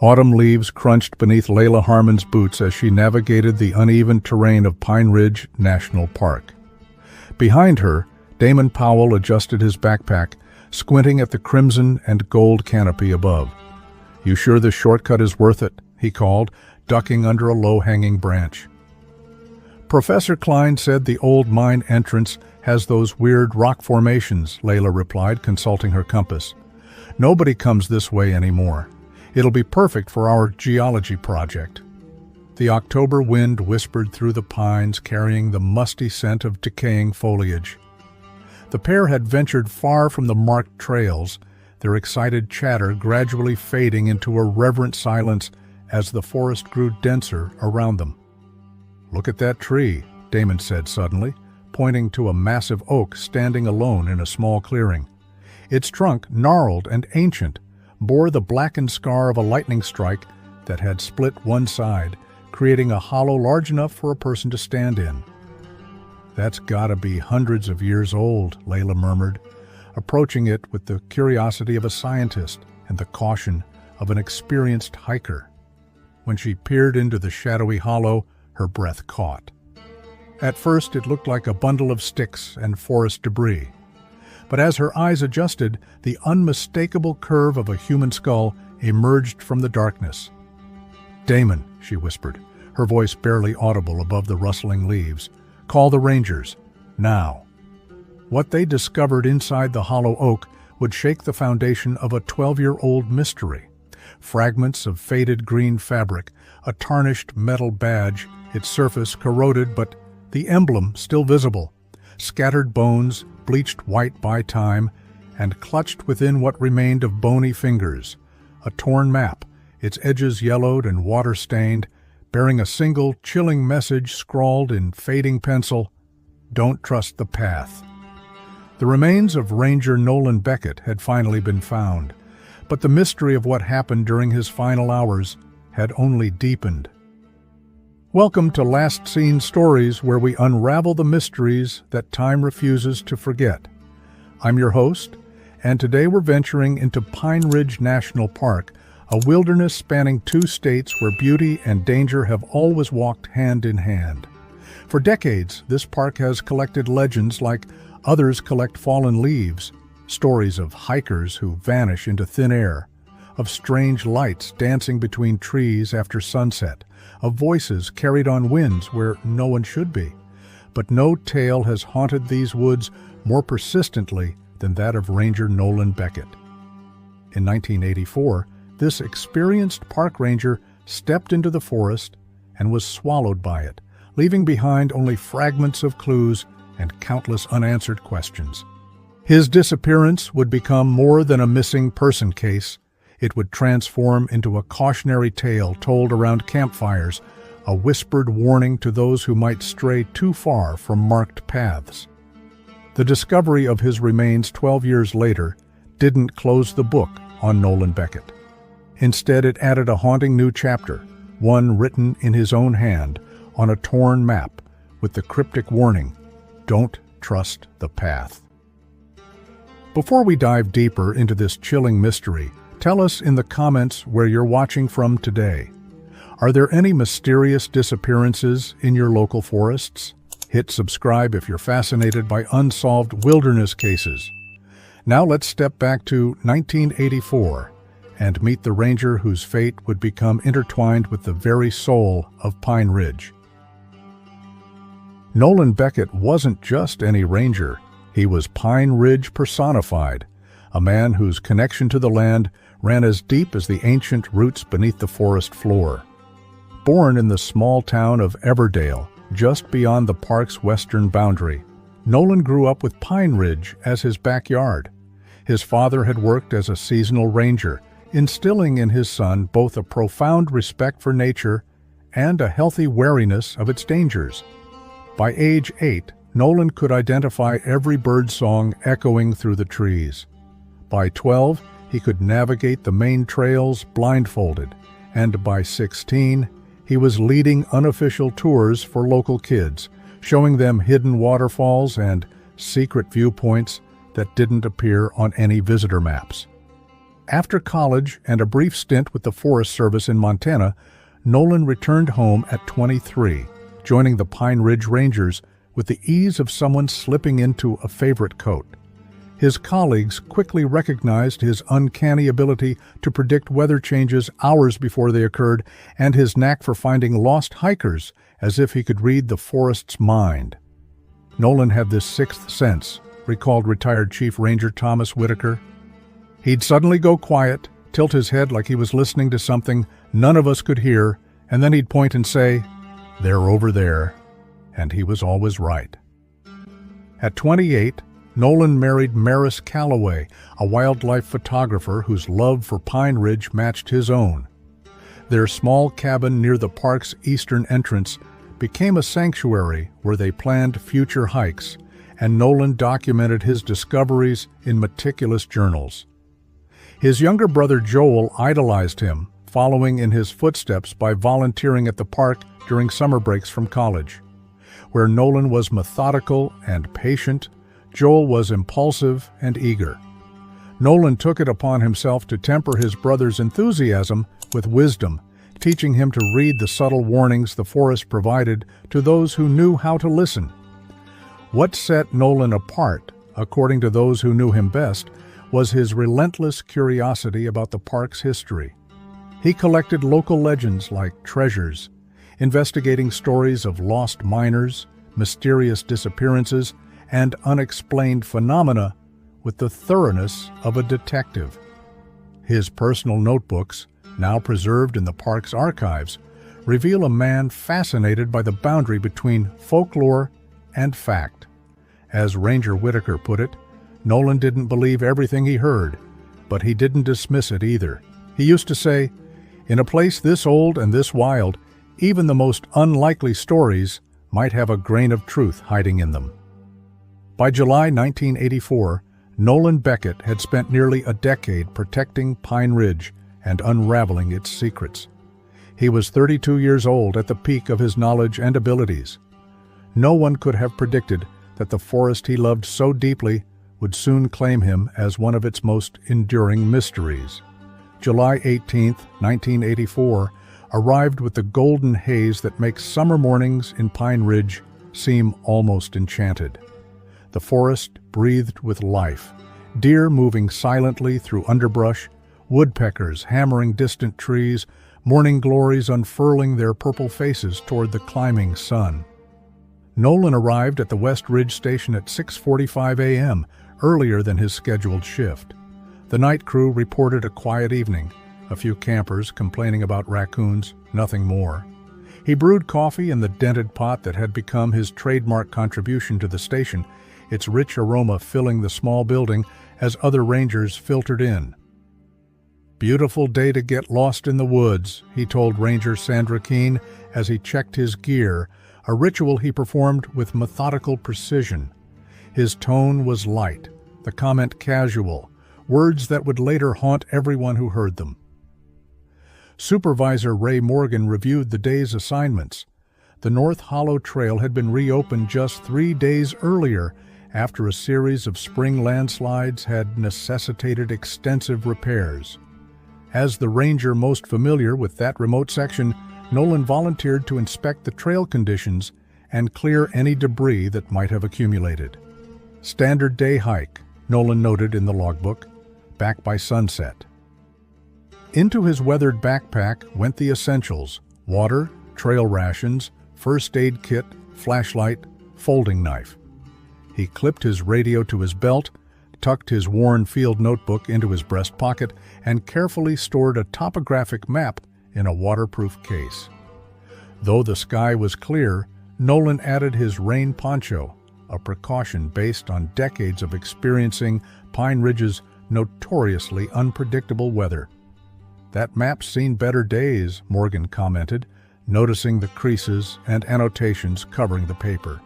Autumn leaves crunched beneath Layla Harmon's boots as she navigated the uneven terrain of Pine Ridge National Park. Behind her, Damon Powell adjusted his backpack, squinting at the crimson and gold canopy above. "You sure this shortcut is worth it?" he called, ducking under a low-hanging branch. "Professor Klein said the old mine entrance has those weird rock formations," Layla replied, consulting her compass. "Nobody comes this way anymore. It'll be perfect for our geology project." The October wind whispered through the pines, carrying the musty scent of decaying foliage. The pair had ventured far from the marked trails, their excited chatter gradually fading into a reverent silence as the forest grew denser around them. "Look at that tree," Damon said suddenly, pointing to a massive oak standing alone in a small clearing. Its trunk, gnarled and ancient, bore the blackened scar of a lightning strike that had split one side, creating a hollow large enough for a person to stand in. "That's gotta be hundreds of years old," Layla murmured, approaching it with the curiosity of a scientist and the caution of an experienced hiker. When she peered into the shadowy hollow, her breath caught. At first it looked like a bundle of sticks and forest debris. But as her eyes adjusted, the unmistakable curve of a human skull emerged from the darkness. "Damon," she whispered, her voice barely audible above the rustling leaves, "call the rangers, now." What they discovered inside the hollow oak would shake the foundation of a 12-year-old mystery. Fragments of faded green fabric, a tarnished metal badge, its surface corroded but the emblem still visible, scattered bones, bleached white by time, and clutched within what remained of bony fingers, a torn map, its edges yellowed and water-stained, bearing a single chilling message scrawled in fading pencil, "Don't trust the path." The remains of Ranger Nolan Beckett had finally been found, but the mystery of what happened during his final hours had only deepened. Welcome to Last Seen Stories, where we unravel the mysteries that time refuses to forget. I'm your host, and today we're venturing into Pine Ridge National Park, a wilderness spanning 2 states where beauty and danger have always walked hand in hand. For decades, this park has collected legends like others collect fallen leaves, stories of hikers who vanish into thin air, of strange lights dancing between trees after sunset, of voices carried on winds where no one should be. But no tale has haunted these woods more persistently than that of Ranger Nolan Beckett. In 1984, this experienced park ranger stepped into the forest and was swallowed by it, leaving behind only fragments of clues and countless unanswered questions. His disappearance would become more than a missing person case. It would transform into a cautionary tale told around campfires, a whispered warning to those who might stray too far from marked paths. The discovery of his remains 12 years later didn't close the book on Nolan Beckett. Instead, it added a haunting new chapter, one written in his own hand on a torn map with the cryptic warning, "Don't trust the path." Before we dive deeper into this chilling mystery, tell us in the comments where you're watching from today. Are there any mysterious disappearances in your local forests? Hit subscribe if you're fascinated by unsolved wilderness cases. Now let's step back to 1984 and meet the ranger whose fate would become intertwined with the very soul of Pine Ridge. Nolan Beckett wasn't just any ranger. He was Pine Ridge personified, a man whose connection to the land ran as deep as the ancient roots beneath the forest floor. Born in the small town of Everdale, just beyond the park's western boundary, Nolan grew up with Pine Ridge as his backyard. His father had worked as a seasonal ranger, instilling in his son both a profound respect for nature and a healthy wariness of its dangers. By age 8, Nolan could identify every bird song echoing through the trees. By 12, he could navigate the main trails blindfolded, and by 16, he was leading unofficial tours for local kids, showing them hidden waterfalls and secret viewpoints that didn't appear on any visitor maps. After college and a brief stint with the Forest Service in Montana, Nolan returned home at 23, joining the Pine Ridge Rangers with the ease of someone slipping into a favorite coat. His colleagues quickly recognized his uncanny ability to predict weather changes hours before they occurred and his knack for finding lost hikers as if he could read the forest's mind. Nolan had this sixth sense, recalled retired Chief Ranger Thomas Whitaker. He'd suddenly go quiet, tilt his head like he was listening to something none of us could hear, and then he'd point and say, "They're over there." And he was always right. At 28, Nolan married Maris Calloway, a wildlife photographer whose love for Pine Ridge matched his own. Their small cabin near the park's eastern entrance became a sanctuary where they planned future hikes, and Nolan documented his discoveries in meticulous journals. His younger brother Joel idolized him, following in his footsteps by volunteering at the park during summer breaks from college. Where Nolan was methodical and patient, Joel was impulsive and eager. Nolan took it upon himself to temper his brother's enthusiasm with wisdom, teaching him to read the subtle warnings the forest provided to those who knew how to listen. What set Nolan apart, according to those who knew him best, was his relentless curiosity about the park's history. He collected local legends like treasures, investigating stories of lost miners, mysterious disappearances, and unexplained phenomena with the thoroughness of a detective. His personal notebooks, now preserved in the park's archives, reveal a man fascinated by the boundary between folklore and fact. As Ranger Whitaker put it, Nolan didn't believe everything he heard, but he didn't dismiss it either. He used to say, "In a place this old and this wild, even the most unlikely stories might have a grain of truth hiding in them." By July 1984, Nolan Beckett had spent nearly a decade protecting Pine Ridge and unraveling its secrets. He was 32 years old at the peak of his knowledge and abilities. No one could have predicted that the forest he loved so deeply would soon claim him as one of its most enduring mysteries. July 18, 1984, arrived with the golden haze that makes summer mornings in Pine Ridge seem almost enchanted. The forest breathed with life, deer moving silently through underbrush, woodpeckers hammering distant trees, morning glories unfurling their purple faces toward the climbing sun. Nolan arrived at the West Ridge Station at 6:45 a.m., earlier than his scheduled shift. The night crew reported a quiet evening, a few campers complaining about raccoons, nothing more. He brewed coffee in the dented pot that had become his trademark contribution to the station, its rich aroma filling the small building as other rangers filtered in. "Beautiful day to get lost in the woods," he told Ranger Sandra Keene as he checked his gear, a ritual he performed with methodical precision. His tone was light, the comment casual, words that would later haunt everyone who heard them. Supervisor Ray Morgan reviewed the day's assignments. The North Hollow Trail had been reopened just 3 days earlier after a series of spring landslides had necessitated extensive repairs. As the ranger most familiar with that remote section, Nolan volunteered to inspect the trail conditions and clear any debris that might have accumulated. "Standard day hike," Nolan noted in the logbook, "back by sunset." Into his weathered backpack went the essentials: water, trail rations, first aid kit, flashlight, folding knife. He clipped his radio to his belt, tucked his worn field notebook into his breast pocket, and carefully stored a topographic map in a waterproof case. Though the sky was clear, Nolan added his rain poncho, a precaution based on decades of experiencing Pine Ridge's notoriously unpredictable weather. "That map's seen better days," Morgan commented, noticing the creases and annotations covering the paper.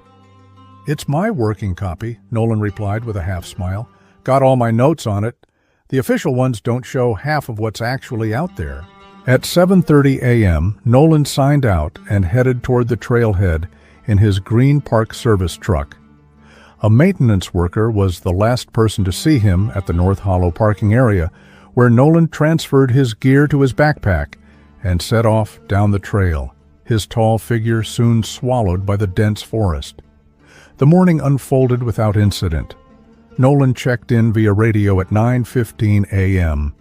"It's my working copy," Nolan replied with a half-smile. "Got all my notes on it. The official ones don't show half of what's actually out there." At 7:30 a.m., Nolan signed out and headed toward the trailhead in his green Park Service truck. A maintenance worker was the last person to see him at the North Hollow parking area, where Nolan transferred his gear to his backpack and set off down the trail, his tall figure soon swallowed by the dense forest. The morning unfolded without incident. Nolan checked in via radio at 9:15 a.m.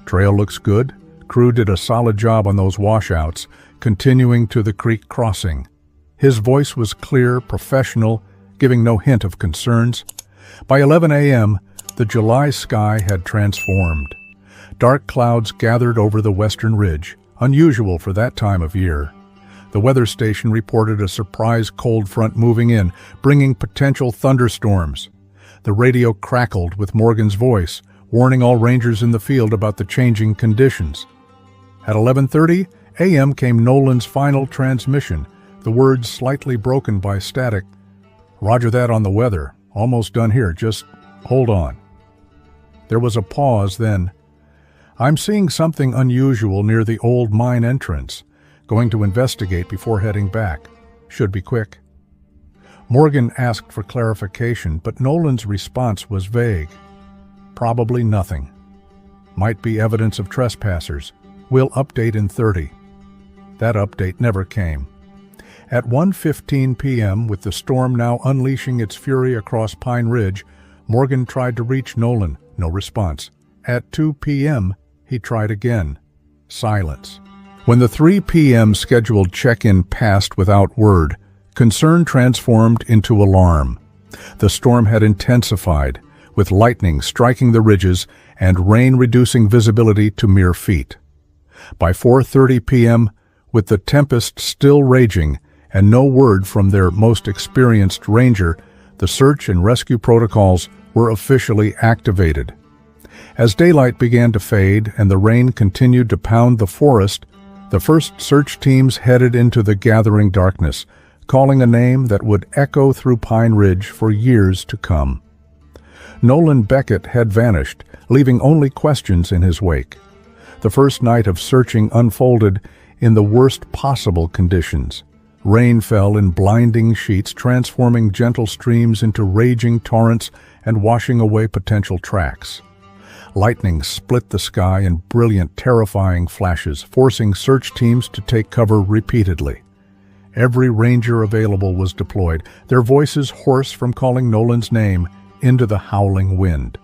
"Trail looks good. Crew did a solid job on those washouts, continuing to the creek crossing." His voice was clear, professional, giving no hint of concerns. By 11 a.m., the July sky had transformed. Dark clouds gathered over the western ridge, unusual for that time of year. The weather station reported a surprise cold front moving in, bringing potential thunderstorms. The radio crackled with Morgan's voice, warning all rangers in the field about the changing conditions. At 11:30 a.m. came Nolan's final transmission, the words slightly broken by static. "Roger that on the weather. Almost done here. Just hold on." There was a pause, then, "I'm seeing something unusual near the old mine entrance. Going to investigate before heading back. Should be quick." Morgan asked for clarification, but Nolan's response was vague. "Probably nothing. Might be evidence of trespassers. We'll update in 30. That update never came. At 1:15 p.m., with the storm now unleashing its fury across Pine Ridge, Morgan tried to reach Nolan. No response. At 2 p.m., he tried again. Silence. When the 3 p.m. scheduled check-in passed without word, concern transformed into alarm. The storm had intensified, with lightning striking the ridges and rain reducing visibility to mere feet. By 4:30 p.m., with the tempest still raging and no word from their most experienced ranger, the search and rescue protocols were officially activated. As daylight began to fade and the rain continued to pound the forest, the first search teams headed into the gathering darkness, calling a name that would echo through Pine Ridge for years to come. Nolan Beckett had vanished, leaving only questions in his wake. The first night of searching unfolded in the worst possible conditions. Rain fell in blinding sheets, transforming gentle streams into raging torrents and washing away potential tracks. Lightning split the sky in brilliant, terrifying flashes, forcing search teams to take cover repeatedly. Every ranger available was deployed, their voices hoarse from calling Nolan's name into the howling wind.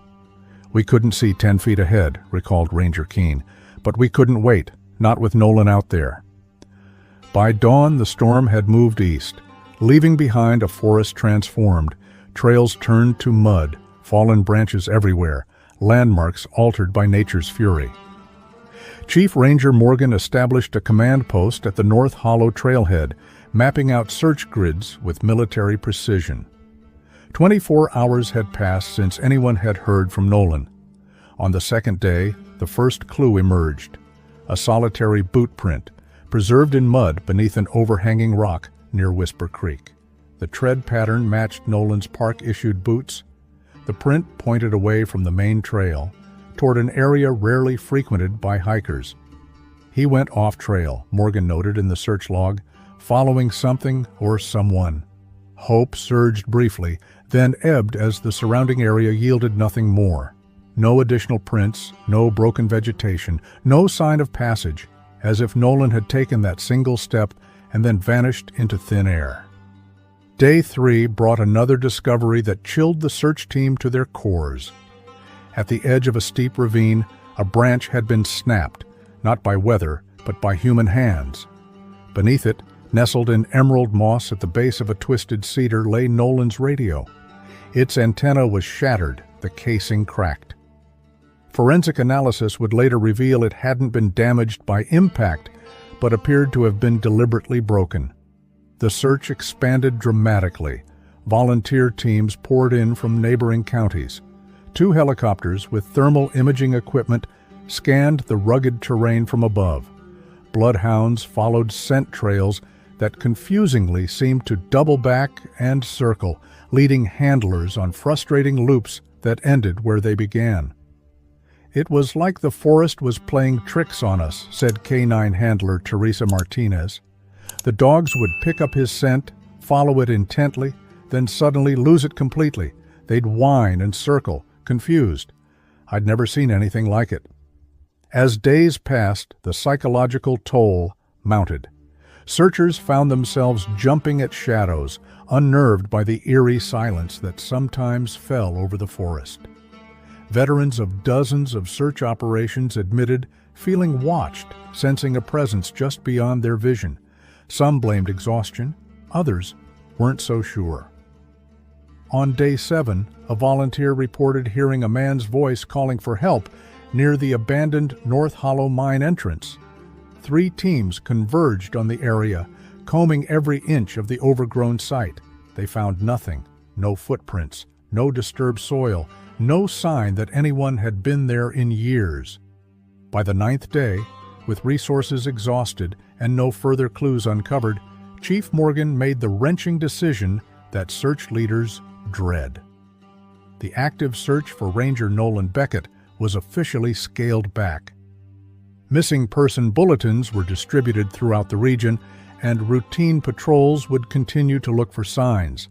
"We couldn't see 10 feet ahead," recalled Ranger Keene, "but we couldn't wait, not with Nolan out there." By dawn, the storm had moved east, leaving behind a forest transformed, trails turned to mud, fallen branches everywhere, landmarks altered by nature's fury. Chief Ranger Morgan established a command post at the North Hollow trailhead, mapping out search grids with military precision. 24 hours had passed since anyone had heard from Nolan. On the second day, the first clue emerged, a solitary boot print, preserved in mud beneath an overhanging rock near Whisper Creek. The tread pattern matched Nolan's park-issued boots. The print pointed away from the main trail, toward an area rarely frequented by hikers. He went off-trail, Morgan noted in the search log, following something or someone. Hope surged briefly, then ebbed as the surrounding area yielded nothing more. No additional prints, no broken vegetation, no sign of passage, as if Nolan had taken that single step and then vanished into thin air. Day 3 brought another discovery that chilled the search team to their cores. At the edge of a steep ravine, a branch had been snapped, not by weather, but by human hands. Beneath it, nestled in emerald moss at the base of a twisted cedar, lay Nolan's radio. Its antenna was shattered, the casing cracked. Forensic analysis would later reveal it hadn't been damaged by impact, but appeared to have been deliberately broken. The search expanded dramatically. Volunteer teams poured in from neighboring counties. 2 helicopters with thermal imaging equipment scanned the rugged terrain from above. Bloodhounds followed scent trails that confusingly seemed to double back and circle, leading handlers on frustrating loops that ended where they began. "It was like the forest was playing tricks on us," said canine handler Teresa Martinez. "The dogs would pick up his scent, follow it intently, then suddenly lose it completely. They'd whine and circle, confused. I'd never seen anything like it. As days passed, the psychological toll mounted. Searchers found themselves jumping at shadows, unnerved by the eerie silence that sometimes fell over the forest. Veterans of dozens of search operations admitted feeling watched, sensing a presence just beyond their vision. Some blamed exhaustion, others weren't so sure. On day 7, a volunteer reported hearing a man's voice calling for help near the abandoned North Hollow mine entrance. 3 teams converged on the area, combing every inch of the overgrown site. They found nothing, no footprints, no disturbed soil, no sign that anyone had been there in years. By the 9th day, with resources exhausted and no further clues uncovered, Chief Morgan made the wrenching decision that search leaders dread. The active search for Ranger Nolan Beckett was officially scaled back. Missing person bulletins were distributed throughout the region, and routine patrols would continue to look for signs.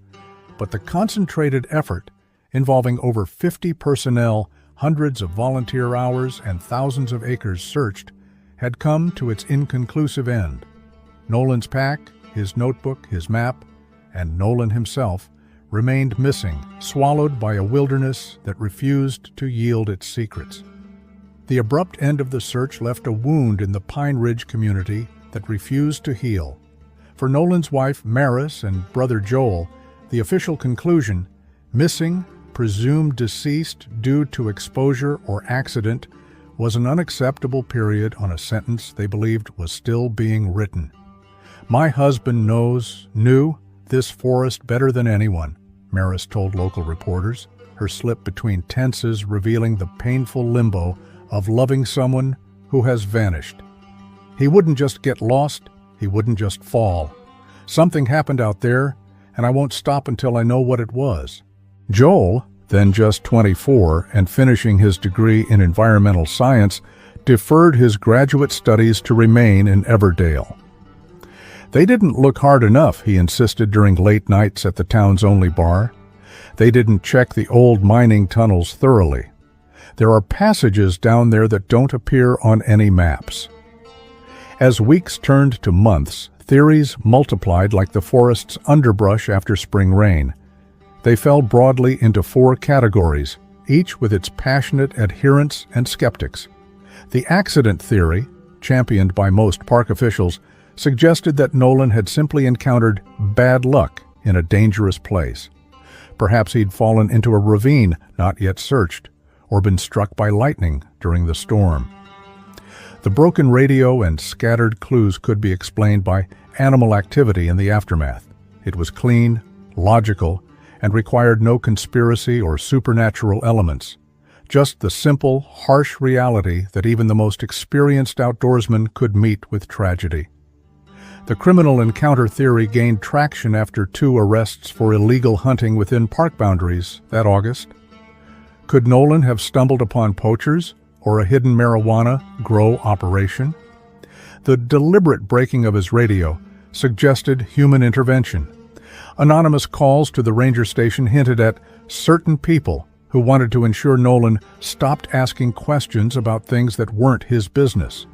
But the concentrated effort, involving over 50 personnel, hundreds of volunteer hours, and thousands of acres searched, had come to its inconclusive end. Nolan's pack, his notebook, his map, and Nolan himself remained missing, swallowed by a wilderness that refused to yield its secrets. The abrupt end of the search left a wound in the Pine Ridge community that refused to heal. For Nolan's wife, Maris, and brother Joel, the official conclusion, missing, presumed deceased due to exposure or accident, was an unacceptable period on a sentence they believed was still being written. "My husband knew this forest better than anyone," Maris told local reporters, her slip between tenses revealing the painful limbo of loving someone who has vanished. He wouldn't just get lost, he wouldn't just fall. Something happened out there, and I won't stop until I know what it was. Joel, then just 24 and finishing his degree in environmental science, deferred his graduate studies to remain in Everdale. They didn't look hard enough, he insisted during late nights at the town's only bar. They didn't check the old mining tunnels thoroughly. There are passages down there that don't appear on any maps. As weeks turned to months, theories multiplied like the forest's underbrush after spring rain. They fell broadly into 4 categories, each with its passionate adherents and skeptics. The accident theory, championed by most park officials, suggested that Nolan had simply encountered bad luck in a dangerous place. Perhaps he'd fallen into a ravine not yet searched, or been struck by lightning during the storm. The broken radio and scattered clues could be explained by animal activity in the aftermath. It was clean, logical, and required no conspiracy or supernatural elements, just the simple, harsh reality that even the most experienced outdoorsman could meet with tragedy. The criminal encounter theory gained traction after 2 arrests for illegal hunting within park boundaries that August. Could Nolan have stumbled upon poachers or a hidden marijuana grow operation? The deliberate breaking of his radio suggested human intervention. Anonymous calls to the ranger station hinted at certain people who wanted to ensure Nolan stopped asking questions about things that weren't his business.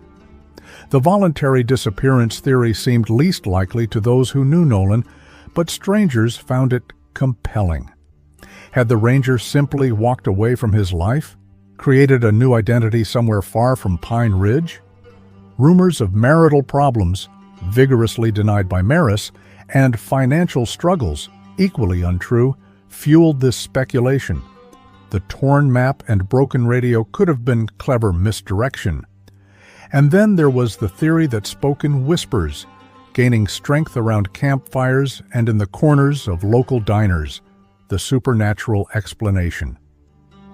The voluntary disappearance theory seemed least likely to those who knew Nolan, but strangers found it compelling. Had the ranger simply walked away from his life, created a new identity somewhere far from Pine Ridge? Rumors of marital problems, vigorously denied by Maris, and financial struggles, equally untrue, fueled this speculation. The torn map and broken radio could have been clever misdirection. And then there was the theory that spoke in whispers, gaining strength around campfires and in the corners of local diners, the supernatural explanation.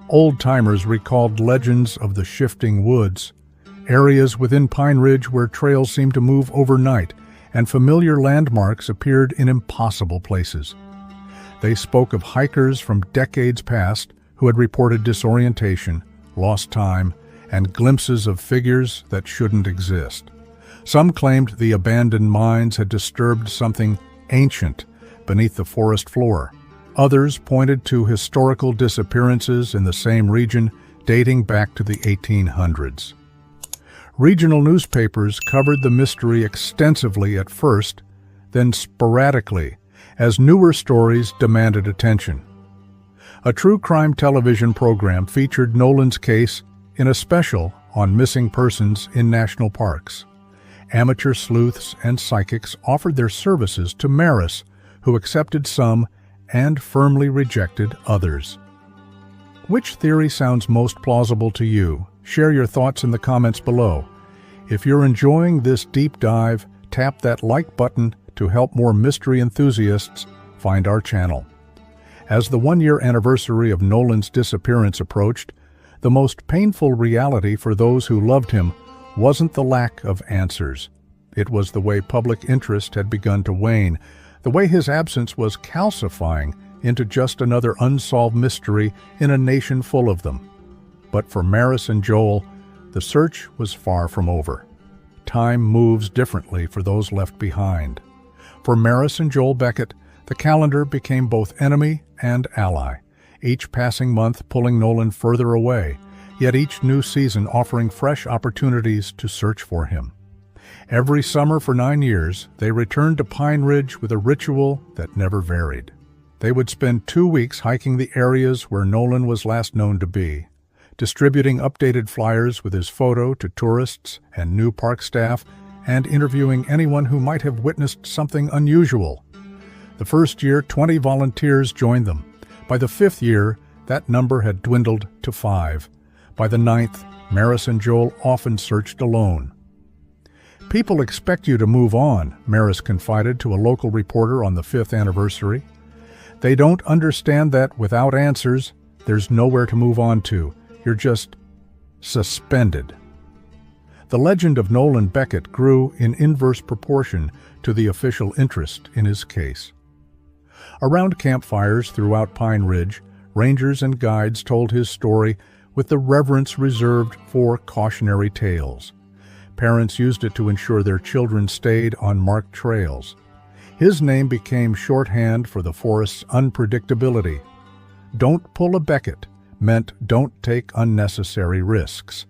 Old-timers recalled legends of the shifting woods, areas within Pine Ridge where trails seemed to move overnight, and familiar landmarks appeared in impossible places. They spoke of hikers from decades past who had reported disorientation, lost time, and glimpses of figures that shouldn't exist. Some claimed the abandoned mines had disturbed something ancient beneath the forest floor. Others pointed to historical disappearances in the same region dating back to the 1800s. Regional newspapers covered the mystery extensively at first, then sporadically, as newer stories demanded attention. A true crime television program featured Nolan's case in a special on missing persons in national parks. Amateur sleuths and psychics offered their services to Maris, who accepted some and firmly rejected others. Which theory sounds most plausible to you? Share your thoughts in the comments below. If you're enjoying this deep dive, tap that like button to help more mystery enthusiasts find our channel. As the one-year anniversary of Nolan's disappearance approached, the most painful reality for those who loved him wasn't the lack of answers. It was the way public interest had begun to wane, the way his absence was calcifying into just another unsolved mystery in a nation full of them. But for Maris and Joel, the search was far from over. Time moves differently for those left behind. For Maris and Joel Beckett, the calendar became both enemy and ally, each passing month pulling Nolan further away, yet each new season offering fresh opportunities to search for him. Every summer for 9 years, they returned to Pine Ridge with a ritual that never varied. They would spend 2 weeks hiking the areas where Nolan was last known to be, distributing updated flyers with his photo to tourists and new park staff, and interviewing anyone who might have witnessed something unusual. The first year, 20 volunteers joined them. By the 5th year, that number had dwindled to 5. By the 9th, Maris and Joel often searched alone. "People expect you to move on," Maris confided to a local reporter on the 5th anniversary. "They don't understand that without answers, there's nowhere to move on to. You're just suspended." The legend of Nolan Beckett grew in inverse proportion to the official interest in his case. Around campfires throughout Pine Ridge, rangers and guides told his story with the reverence reserved for cautionary tales. Parents used it to ensure their children stayed on marked trails. His name became shorthand for the forest's unpredictability. "Don't pull a Beckett" meant don't take unnecessary risks.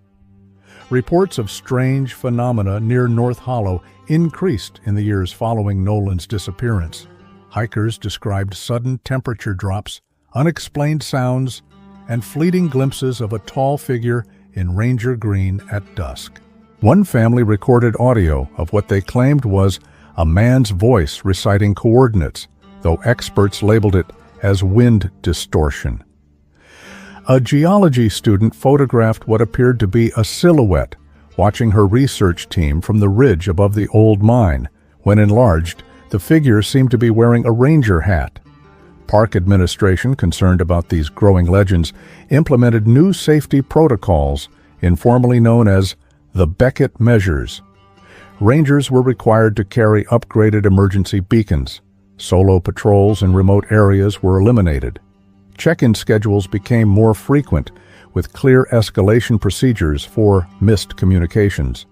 Reports of strange phenomena near North Hollow increased in the years following Nolan's disappearance. Hikers described sudden temperature drops, unexplained sounds, and fleeting glimpses of a tall figure in ranger green at dusk. One family recorded audio of what they claimed was a man's voice reciting coordinates, though experts labeled it as wind distortion. A geology student photographed what appeared to be a silhouette, watching her research team from the ridge above the old mine. When enlarged, the figure seemed to be wearing a ranger hat. Park administration, concerned about these growing legends, implemented new safety protocols, informally known as the Beckett Measures. Rangers were required to carry upgraded emergency beacons. Solo patrols in remote areas were eliminated. Check-in schedules became more frequent, with clear escalation procedures for missed communications.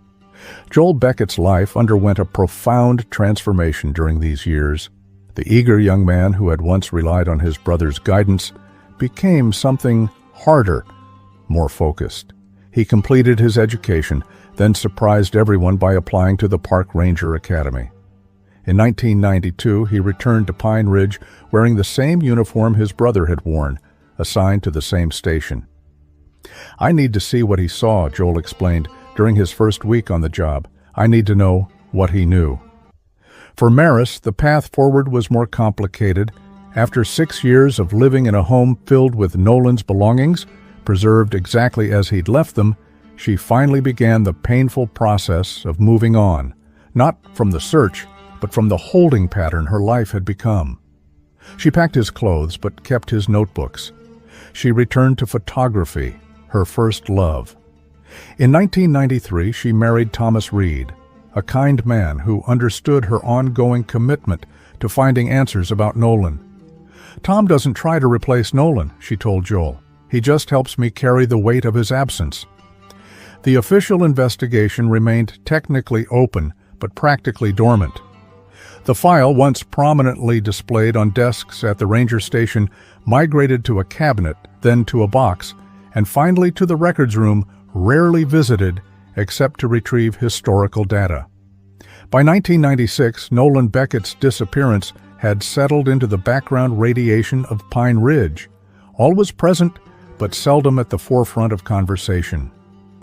Joel Beckett's life underwent a profound transformation during these years. The eager young man who had once relied on his brother's guidance became something harder, more focused. He completed his education, then surprised everyone by applying to the Park Ranger Academy. In 1992, he returned to Pine Ridge wearing the same uniform his brother had worn, assigned to the same station. "I need to see what he saw," Joel explained during his first week on the job. "I need to know what he knew." For Maris, the path forward was more complicated. After 6 years of living in a home filled with Nolan's belongings, preserved exactly as he'd left them, she finally began the painful process of moving on, not from the search, but from the holding pattern her life had become. She packed his clothes, but kept his notebooks. She returned to photography, her first love. In 1993, she married Thomas Reed, a kind man who understood her ongoing commitment to finding answers about Nolan. "Tom doesn't try to replace Nolan," she told Joel. "He just helps me carry the weight of his absence." The official investigation remained technically open, but practically dormant. The file, once prominently displayed on desks at the ranger station, migrated to a cabinet, then to a box, and finally to the records room, rarely visited except to retrieve historical data. By 1996, Nolan Beckett's disappearance had settled into the background radiation of Pine Ridge. All was present, but seldom at the forefront of conversation.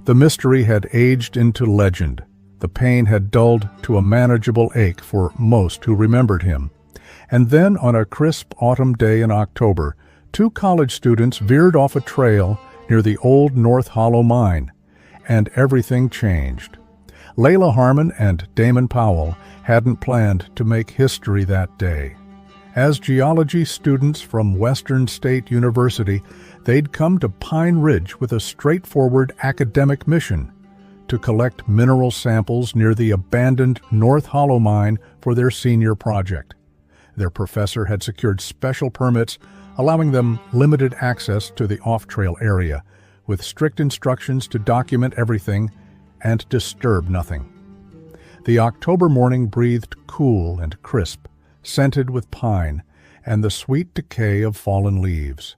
The mystery had aged into legend. The pain had dulled to a manageable ache for most who remembered him. And then, on a crisp autumn day in October, 2 college students veered off a trail near the old North Hollow mine, and everything changed. Layla Harmon and Damon Powell hadn't planned to make history that day. As geology students from Western State University, they'd come to Pine Ridge with a straightforward academic mission: to collect mineral samples near the abandoned North Hollow mine for their senior project. Their professor had secured special permits, allowing them limited access to the off-trail area, with strict instructions to document everything and disturb nothing. The October morning breathed cool and crisp, scented with pine and the sweet decay of fallen leaves.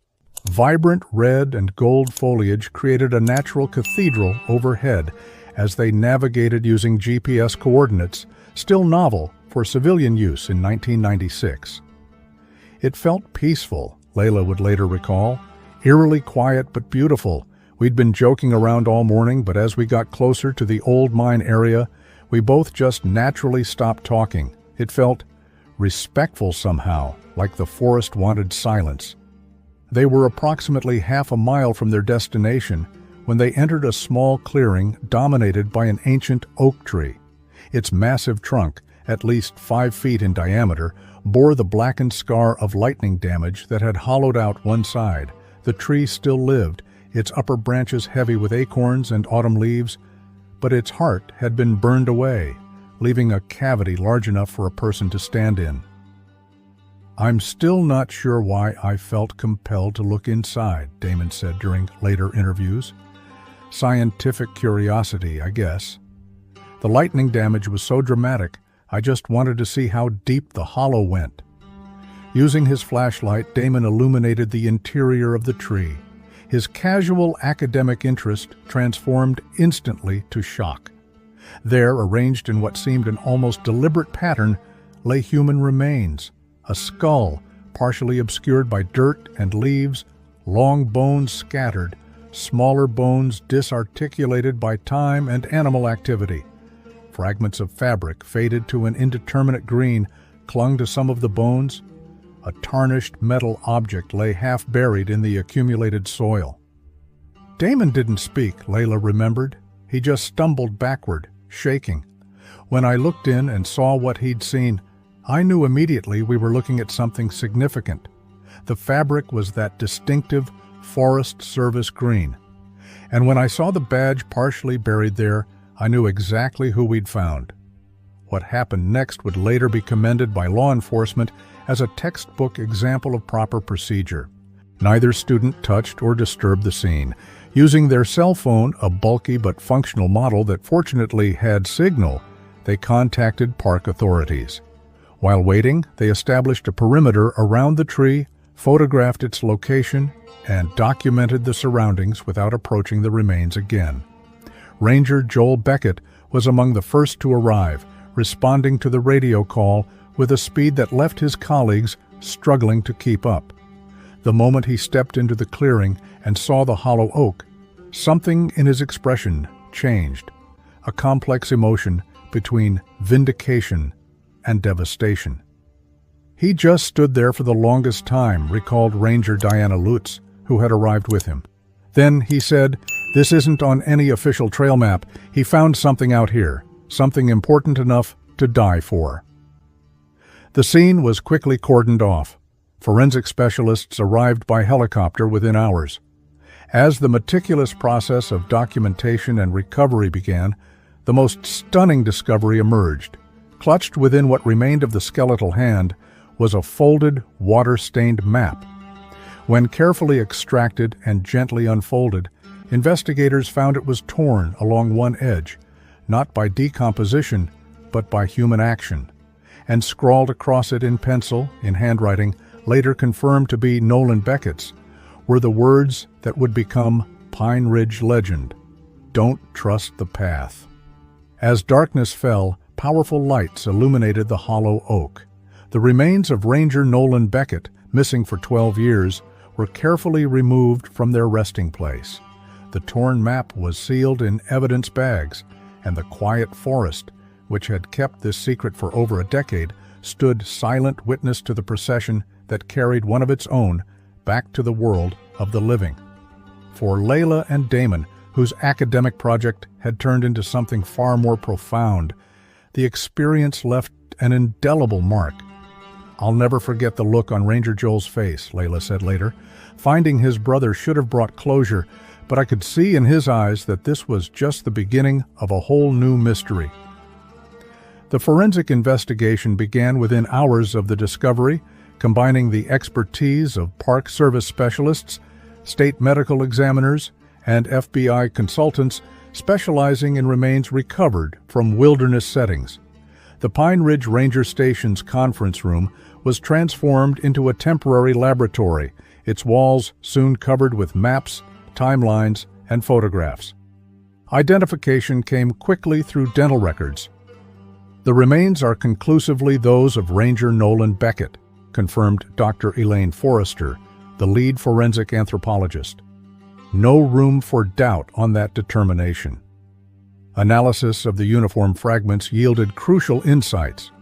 Vibrant red and gold foliage created a natural cathedral overhead as they navigated using GPS coordinates, still novel for civilian use in 1996. It felt peaceful, Layla would later recall, eerily quiet but beautiful. We'd been joking around all morning, but as we got closer to the old mine area, we both just naturally stopped talking. It felt respectful somehow, like the forest wanted silence. They were approximately half a mile from their destination when they entered a small clearing dominated by an ancient oak tree. Its massive trunk, at least 5 feet in diameter, bore the blackened scar of lightning damage that had hollowed out one side. The tree still lived, its upper branches heavy with acorns and autumn leaves, but its heart had been burned away, leaving a cavity large enough for a person to stand in. "I'm still not sure why I felt compelled to look inside," Damon said during later interviews. "Scientific curiosity, I guess. The lightning damage was so dramatic, I just wanted to see how deep the hollow went." Using his flashlight, Damon illuminated the interior of the tree. His casual academic interest transformed instantly to shock. There, arranged in what seemed an almost deliberate pattern, lay human remains. A skull, partially obscured by dirt and leaves, long bones scattered, smaller bones disarticulated by time and animal activity. Fragments of fabric, faded to an indeterminate green, clung to some of the bones. A tarnished metal object lay half buried in the accumulated soil. Damon didn't speak, Layla remembered. He just stumbled backward, shaking. When I looked in and saw what he'd seen, I knew immediately we were looking at something significant. The fabric was that distinctive Forest Service green. And when I saw the badge partially buried there, I knew exactly who we'd found. What happened next would later be commended by law enforcement as a textbook example of proper procedure. Neither student touched or disturbed the scene. Using their cell phone, a bulky but functional model that fortunately had signal, they contacted park authorities. While waiting, they established a perimeter around the tree, photographed its location, and documented the surroundings without approaching the remains again. Ranger Joel Beckett was among the first to arrive, responding to the radio call with a speed that left his colleagues struggling to keep up. The moment he stepped into the clearing and saw the hollow oak, something in his expression changed, a complex emotion between vindication and devastation. "He just stood there for the longest time," recalled Ranger Diana Lutz, who had arrived with him. "Then he said, 'This isn't on any official trail map. He found something out here, something important enough to die for.'" The scene was quickly cordoned off. Forensic specialists arrived by helicopter within hours. As the meticulous process of documentation and recovery began, the most stunning discovery emerged. Clutched within what remained of the skeletal hand was a folded, water-stained map. When carefully extracted and gently unfolded, investigators found it was torn along one edge, not by decomposition, but by human action. And scrawled across it in pencil, in handwriting, later confirmed to be Nolan Beckett's, were the words that would become Pine Ridge legend. Don't Trust the Path. As darkness fell, powerful lights illuminated the hollow oak. The remains of Ranger Nolan Beckett, missing for 12 years, were carefully removed from their resting place. The torn map was sealed in evidence bags, and the quiet forest, which had kept this secret for over a decade, stood silent witness to the procession that carried one of its own back to the world of the living. For Layla and Damon, whose academic project had turned into something far more profound, the experience left an indelible mark. "I'll never forget the look on Ranger Joel's face," Layla said later. "Finding his brother should have brought closure, but I could see in his eyes that this was just the beginning of a whole new mystery." The forensic investigation began within hours of the discovery, combining the expertise of Park Service specialists, state medical examiners, and FBI consultants specializing in remains recovered from wilderness settings. The Pine Ridge Ranger Station's conference room was transformed into a temporary laboratory, its walls soon covered with maps, timelines, and photographs. Identification came quickly through dental records. "The remains are conclusively those of Ranger Nolan Beckett," confirmed Dr. Elaine Forrester, the lead forensic anthropologist. No room for doubt on that determination. Analysis of the uniform fragments yielded crucial insights.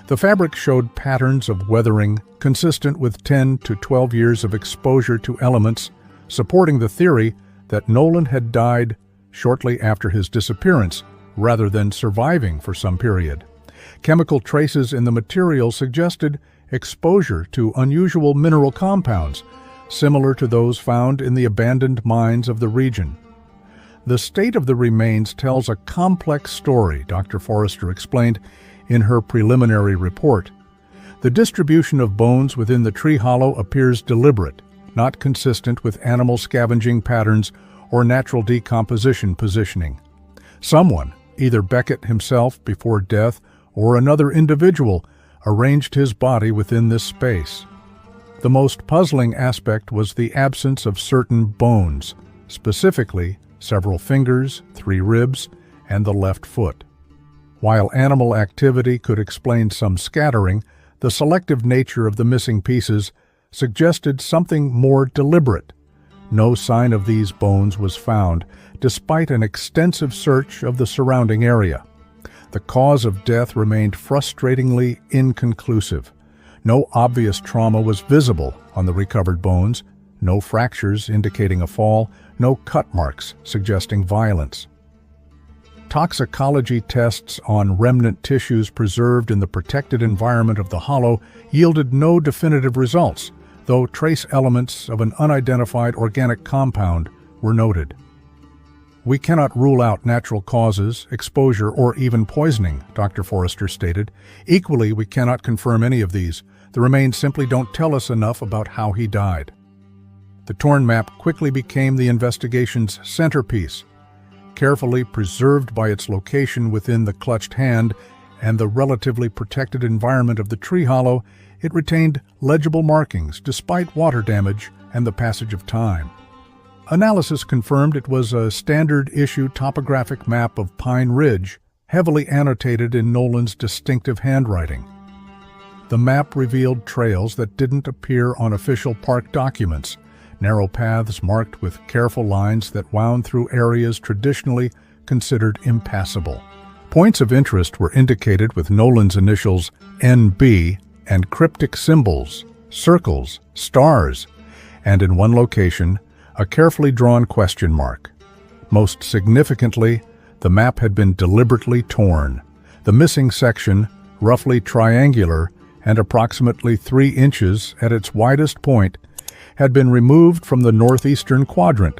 The fabric showed patterns of weathering consistent with 10 to 12 years of exposure to elements, supporting the theory that Nolan had died shortly after his disappearance, rather than surviving for some period. Chemical traces in the material suggested exposure to unusual mineral compounds, similar to those found in the abandoned mines of the region. "The state of the remains tells a complex story," Dr. Forrester explained in her preliminary report. "The distribution of bones within the tree hollow appears deliberate, not consistent with animal scavenging patterns or natural decomposition positioning. Someone, either Beckett himself before death or another individual, arranged his body within this space." The most puzzling aspect was the absence of certain bones, specifically several fingers, 3 ribs, and the left foot. While animal activity could explain some scattering, the selective nature of the missing pieces suggested something more deliberate. No sign of these bones was found, despite an extensive search of the surrounding area. The cause of death remained frustratingly inconclusive. No obvious trauma was visible on the recovered bones, no fractures indicating a fall, no cut marks suggesting violence. Toxicology tests on remnant tissues preserved in the protected environment of the hollow yielded no definitive results, though trace elements of an unidentified organic compound were noted. "We cannot rule out natural causes, exposure, or even poisoning," Dr. Forrester stated. "Equally, we cannot confirm any of these. The remains simply don't tell us enough about how he died." The torn map quickly became the investigation's centerpiece. Carefully preserved by its location within the clutched hand and the relatively protected environment of the tree hollow, it retained legible markings despite water damage and the passage of time. Analysis confirmed it was a standard-issue topographic map of Pine Ridge, heavily annotated in Nolan's distinctive handwriting. The map revealed trails that didn't appear on official park documents, narrow paths marked with careful lines that wound through areas traditionally considered impassable. Points of interest were indicated with Nolan's initials NB and cryptic symbols, circles, stars, and in one location, a carefully drawn question mark. Most significantly, the map had been deliberately torn. The missing section, roughly triangular and approximately 3 inches at its widest point, had been removed from the northeastern quadrant,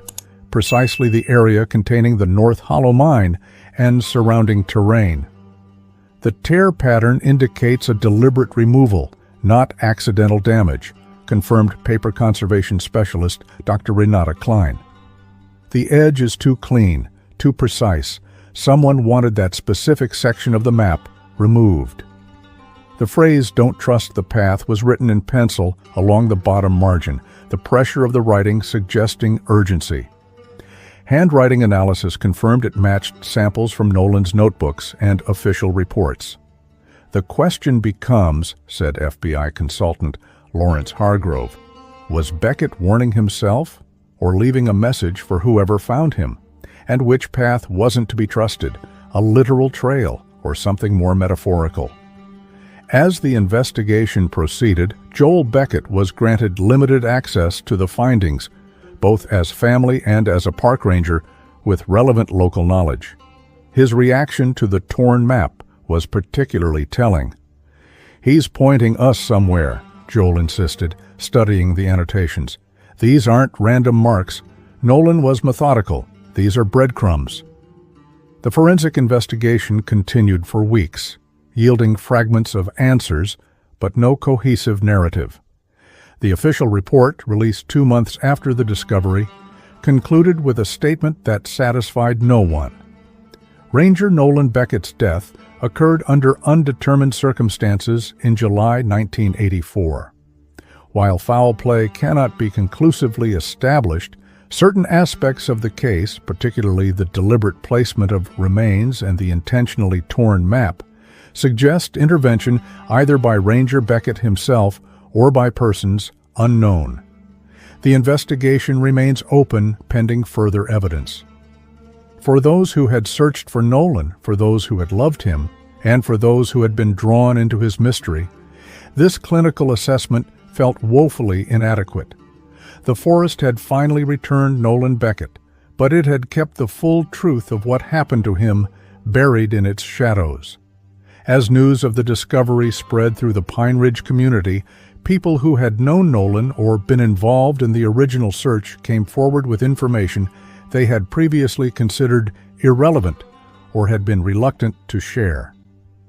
precisely the area containing the North Hollow Mine and surrounding terrain. The tear pattern indicates a deliberate removal, not accidental damage, confirmed paper conservation specialist Dr. Renata Klein. "The edge is too clean, too precise. Someone wanted that specific section of the map removed." The phrase "Don't Trust the Path" was written in pencil along the bottom margin, the pressure of the writing suggesting urgency. Handwriting analysis confirmed it matched samples from Nolan's notebooks and official reports. The question becomes, said FBI consultant Lawrence Hargrove, was Beckett warning himself or leaving a message for whoever found him? And which path wasn't to be trusted, a literal trail or something more metaphorical? As the investigation proceeded, Joel Beckett was granted limited access to the findings, both as family and as a park ranger with relevant local knowledge. His reaction to the torn map was particularly telling. "He's pointing us somewhere," Joel insisted, studying the annotations. "These aren't random marks. Nolan was methodical. These are breadcrumbs." The forensic investigation continued for weeks, yielding fragments of answers, but no cohesive narrative. The official report, released 2 months after the discovery, concluded with a statement that satisfied no one. Ranger Nolan Beckett's death occurred under undetermined circumstances in July 1984. While foul play cannot be conclusively established, certain aspects of the case, particularly the deliberate placement of remains and the intentionally torn map, suggest intervention either by Ranger Beckett himself or by persons unknown. The investigation remains open pending further evidence. For those who had searched for Nolan, for those who had loved him, and for those who had been drawn into his mystery, this clinical assessment felt woefully inadequate. The forest had finally returned Nolan Beckett, but it had kept the full truth of what happened to him buried in its shadows. As news of the discovery spread through the Pine Ridge community, people who had known Nolan or been involved in the original search came forward with information they had previously considered irrelevant or had been reluctant to share.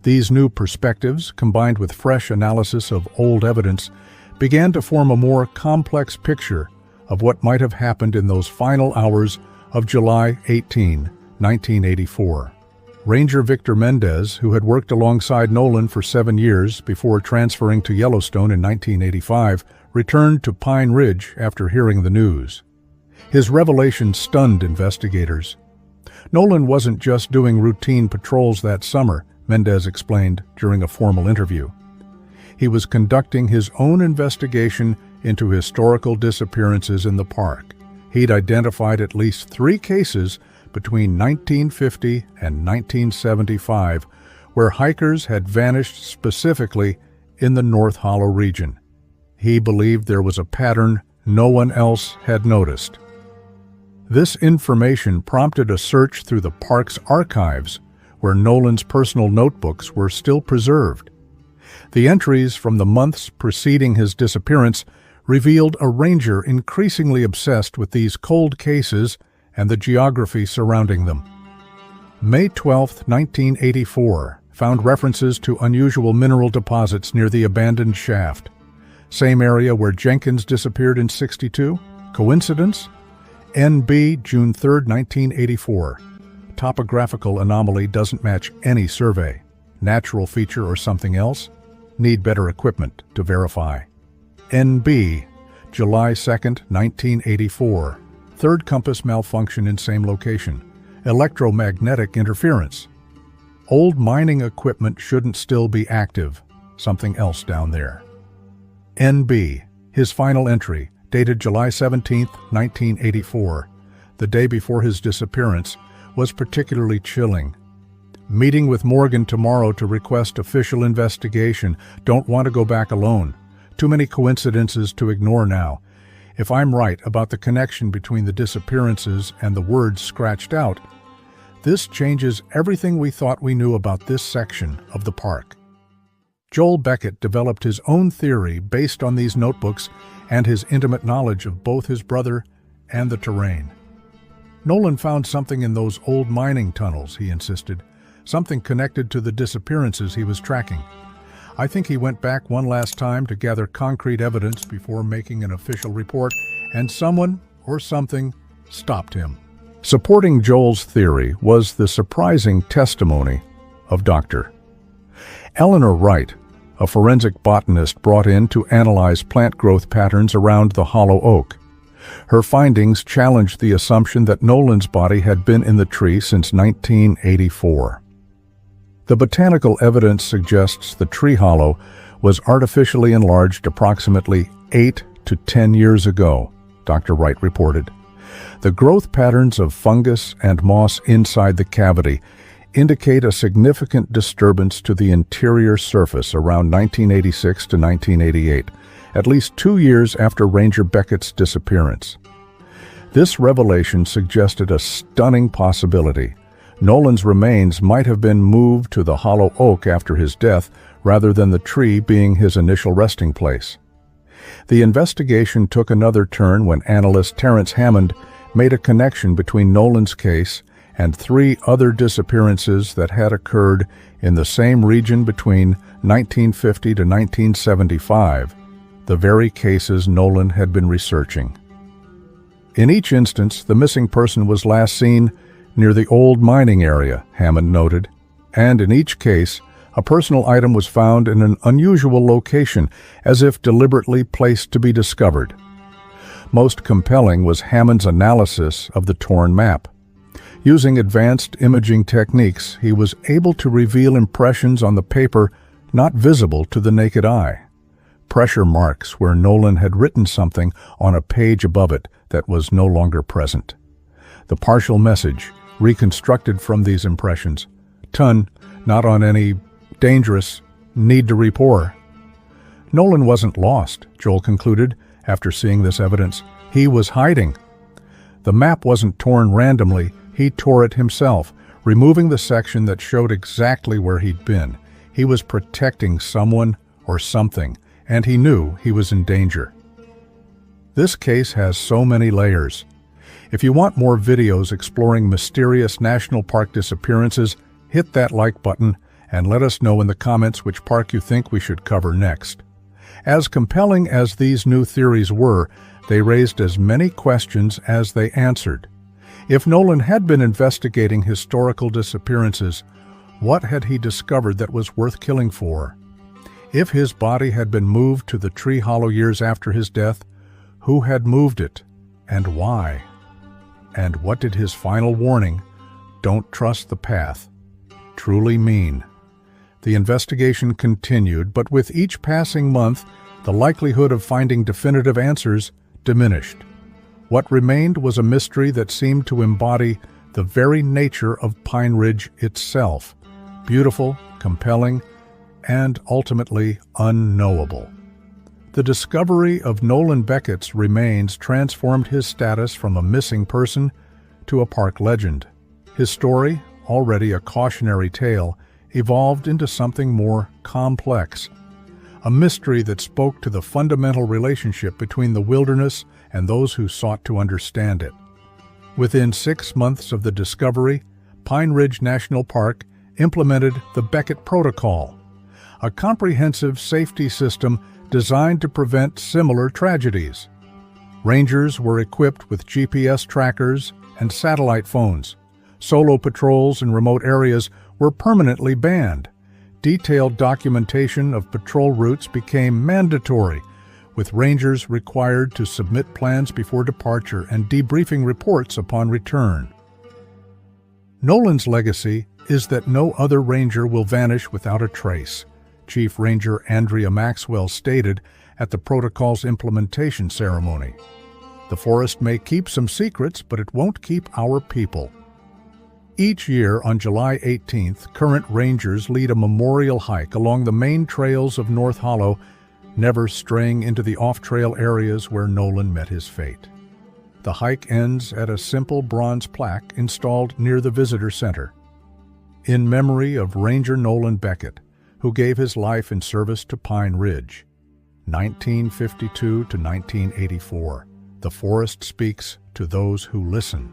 These new perspectives, combined with fresh analysis of old evidence, began to form a more complex picture of what might have happened in those final hours of July 18, 1984. Ranger Victor Mendez, who had worked alongside Nolan for 7 years before transferring to Yellowstone in 1985, returned to Pine Ridge after hearing the news. His revelation stunned investigators. Nolan wasn't just doing routine patrols that summer, Mendez explained during a formal interview. He was conducting his own investigation into historical disappearances in the park. He'd identified at least 3 cases between 1950 and 1975 where hikers had vanished specifically in the North Hollow region. He believed there was a pattern no one else had noticed. This information prompted a search through the park's archives, where Nolan's personal notebooks were still preserved. The entries from the months preceding his disappearance revealed a ranger increasingly obsessed with these cold cases and the geography surrounding them. May 12, 1984, found references to unusual mineral deposits near the abandoned shaft. Same area where Jenkins disappeared in '62? Coincidence? NB, June 3, 1984. Topographical anomaly doesn't match any survey. Natural feature or something else? Need better equipment to verify. NB, July 2, 1984. Third compass malfunction in same location. Electromagnetic interference. Old mining equipment shouldn't still be active. Something else down there. NB, his final entry, dated July 17, 1984, the day before his disappearance, was particularly chilling. Meeting with Morgan tomorrow to request official investigation. Don't want to go back alone. Too many coincidences to ignore now. If I'm right about the connection between the disappearances and the words scratched out, this changes everything we thought we knew about this section of the park. Joel Beckett developed his own theory based on these notebooks and his intimate knowledge of both his brother and the terrain. Nolan found something in those old mining tunnels, he insisted, something connected to the disappearances he was tracking. I think he went back one last time to gather concrete evidence before making an official report, and someone or something stopped him. Supporting Joel's theory was the surprising testimony of Dr. Eleanor Wright, a forensic botanist brought in to analyze plant growth patterns around the hollow oak. Her findings challenged the assumption that Nolan's body had been in the tree since 1984. The botanical evidence suggests the tree hollow was artificially enlarged approximately 8 to 10 years ago, Dr. Wright reported. The growth patterns of fungus and moss inside the cavity indicate a significant disturbance to the interior surface around 1986 to 1988, at least 2 years after Ranger Beckett's disappearance. This revelation suggested a stunning possibility. Nolan's remains might have been moved to the hollow oak after his death rather than the tree being his initial resting place. The investigation took another turn when analyst Terrence Hammond made a connection between Nolan's case and 3 other disappearances that had occurred in the same region between 1950 to 1975, the very cases Nolan had been researching. In each instance, the missing person was last seen near the old mining area, Hammond noted, and in each case, a personal item was found in an unusual location, as if deliberately placed to be discovered. Most compelling was Hammond's analysis of the torn map. Using advanced imaging techniques, he was able to reveal impressions on the paper not visible to the naked eye. Pressure marks where Nolan had written something on a page above it that was no longer present. The partial message, reconstructed from these impressions, "Ton, not on any dangerous, need to report." Nolan wasn't lost, Joel concluded after seeing this evidence. He was hiding. The map wasn't torn randomly, he tore it himself, removing the section that showed exactly where he'd been. He was protecting someone or something, and he knew he was in danger. This case has so many layers. If you want more videos exploring mysterious national park disappearances, hit that like button and let us know in the comments which park you think we should cover next. As compelling as these new theories were, they raised as many questions as they answered. If Nolan had been investigating historical disappearances, what had he discovered that was worth killing for? If his body had been moved to the tree hollow years after his death, who had moved it, and why? And what did his final warning, "Don't trust the path," truly mean? The investigation continued, but with each passing month, the likelihood of finding definitive answers diminished. What remained was a mystery that seemed to embody the very nature of Pine Ridge itself: beautiful, compelling, and ultimately unknowable. The discovery of Nolan Beckett's remains transformed his status from a missing person to a park legend. His story, already a cautionary tale, evolved into something more complex, a mystery that spoke to the fundamental relationship between the wilderness and those who sought to understand it. Within 6 months of the discovery, Pine Ridge National Park implemented the Beckett Protocol, a comprehensive safety system designed to prevent similar tragedies. Rangers were equipped with GPS trackers and satellite phones. Solo patrols in remote areas were permanently banned. Detailed documentation of patrol routes became mandatory, with rangers required to submit plans before departure and debriefing reports upon return. Nolan's legacy is that no other ranger will vanish without a trace, Chief Ranger Andrea Maxwell stated at the protocol's implementation ceremony. The forest may keep some secrets, but it won't keep our people. Each year on July 18th, current rangers lead a memorial hike along the main trails of North Hollow, never straying into the off-trail areas where Nolan met his fate. The hike ends at a simple bronze plaque installed near the visitor center. In memory of Ranger Nolan Beckett, who gave his life in service to Pine Ridge, 1952 to 1984, the forest speaks to those who listen.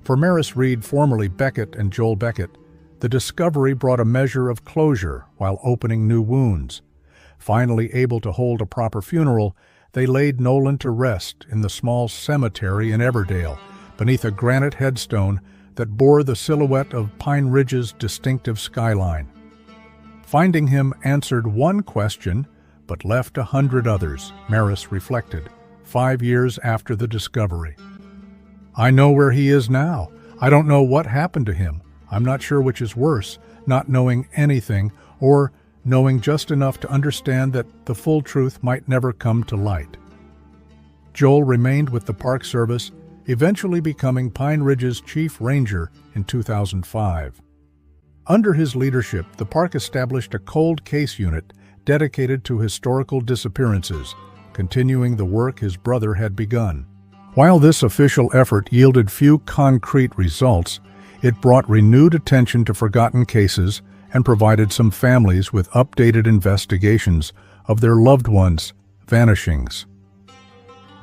For Maris Reed, formerly Beckett and Joel Beckett, the discovery brought a measure of closure while opening new wounds. Finally able to hold a proper funeral, they laid Nolan to rest in the small cemetery in Everdale, beneath a granite headstone that bore the silhouette of Pine Ridge's distinctive skyline. Finding him answered one question, but left 100 others, Maris reflected, 5 years after the discovery. "I know where he is now. I don't know what happened to him. I'm not sure which is worse, not knowing anything or knowing just enough to understand that the full truth might never come to light." Joel remained with the Park Service, eventually becoming Pine Ridge's chief ranger in 2005. Under his leadership, the park established a cold case unit dedicated to historical disappearances, continuing the work his brother had begun. While this official effort yielded few concrete results, it brought renewed attention to forgotten cases and provided some families with updated investigations of their loved ones' vanishings.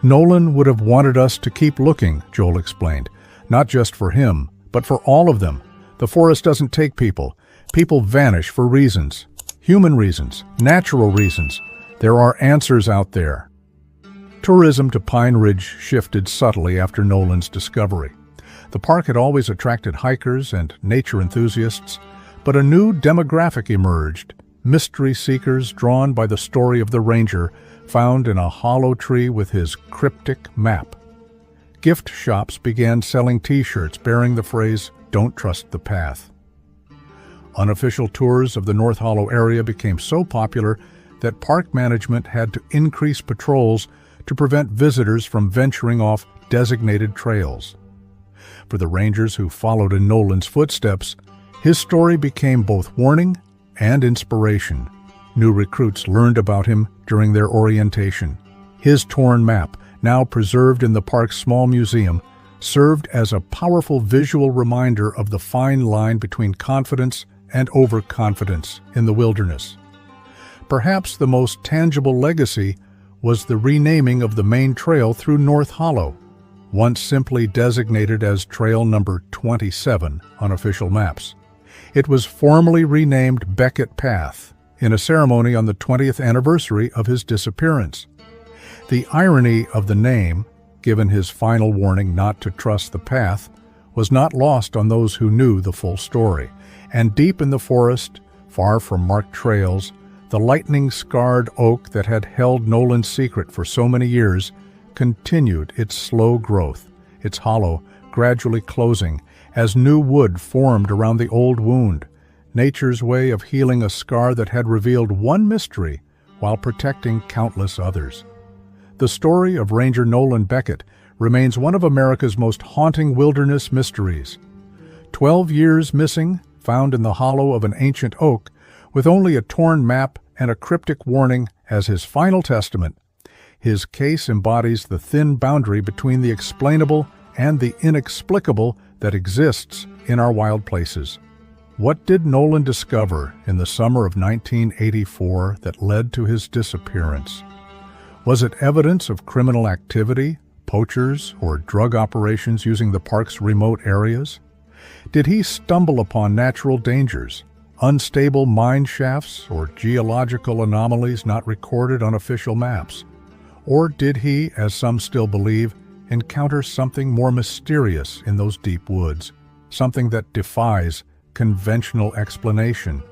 "Nolan would have wanted us to keep looking," Joel explained, "not just for him, but for all of them. The forest doesn't take people. People vanish for reasons. Human reasons, natural reasons. There are answers out there." Tourism to Pine Ridge shifted subtly after Nolan's discovery. The park had always attracted hikers and nature enthusiasts, but a new demographic emerged: mystery seekers drawn by the story of the ranger found in a hollow tree with his cryptic map. Gift shops began selling T-shirts bearing the phrase, "Don't trust the path." Unofficial tours of the North Hollow area became so popular that park management had to increase patrols to prevent visitors from venturing off designated trails. For the rangers who followed in Nolan's footsteps, his story became both warning and inspiration. New recruits learned about him during their orientation. His torn map, now preserved in the park's small museum, served as a powerful visual reminder of the fine line between confidence and overconfidence in the wilderness. Perhaps the most tangible legacy was the renaming of the main trail through North Hollow, once simply designated as Trail Number 27 on official maps. It was formally renamed Beckett Path in a ceremony on the 20th anniversary of his disappearance. The irony of the name, given his final warning not to trust the path, was not lost on those who knew the full story. And deep in the forest, far from marked trails, the lightning-scarred oak that had held Nolan's secret for so many years continued its slow growth, its hollow gradually closing as new wood formed around the old wound, nature's way of healing a scar that had revealed one mystery while protecting countless others. The story of Ranger Nolan Beckett remains one of America's most haunting wilderness mysteries. 12 years missing, found in the hollow of an ancient oak, with only a torn map and a cryptic warning as his final testament, his case embodies the thin boundary between the explainable and the inexplicable that exists in our wild places. What did Nolan discover in the summer of 1984 that led to his disappearance? Was it evidence of criminal activity, poachers, or drug operations using the park's remote areas? Did he stumble upon natural dangers, unstable mine shafts, or geological anomalies not recorded on official maps? Or did he, as some still believe, encounter something more mysterious in those deep woods, something that defies conventional explanation?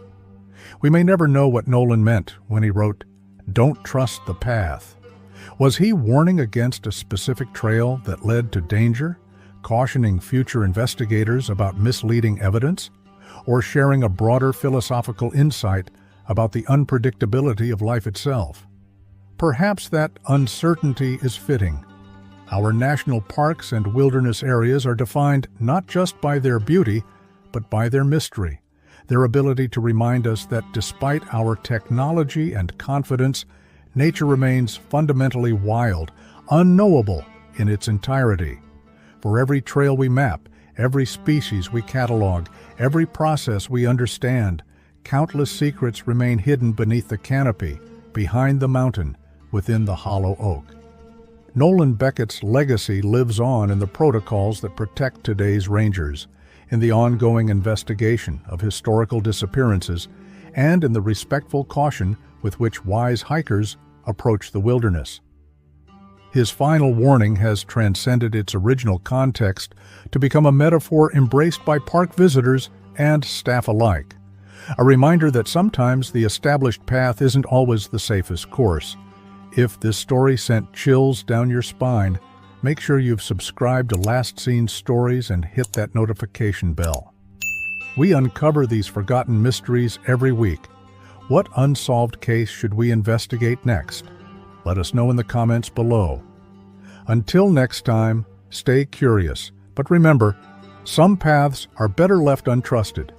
We may never know what Nolan meant when he wrote, "Don't trust the path." Was he warning against a specific trail that led to danger, cautioning future investigators about misleading evidence, or sharing a broader philosophical insight about the unpredictability of life itself? Perhaps that uncertainty is fitting. Our national parks and wilderness areas are defined not just by their beauty, but by their mystery, their ability to remind us that despite our technology and confidence, nature remains fundamentally wild, unknowable in its entirety. For every trail we map, every species we catalog, every process we understand, countless secrets remain hidden beneath the canopy, behind the mountain, within the hollow oak. Nolan Beckett's legacy lives on in the protocols that protect today's rangers, in the ongoing investigation of historical disappearances, and in the respectful caution with which wise hikers approach the wilderness. His final warning has transcended its original context to become a metaphor embraced by park visitors and staff alike, a reminder that sometimes the established path isn't always the safest course, If this story sent chills down your spine, make sure you've subscribed to Last Seen Stories and hit that notification bell. We uncover these forgotten mysteries every week. What unsolved case should we investigate next? Let us know in the comments below. Until next time, stay curious, but remember, some paths are better left untrusted.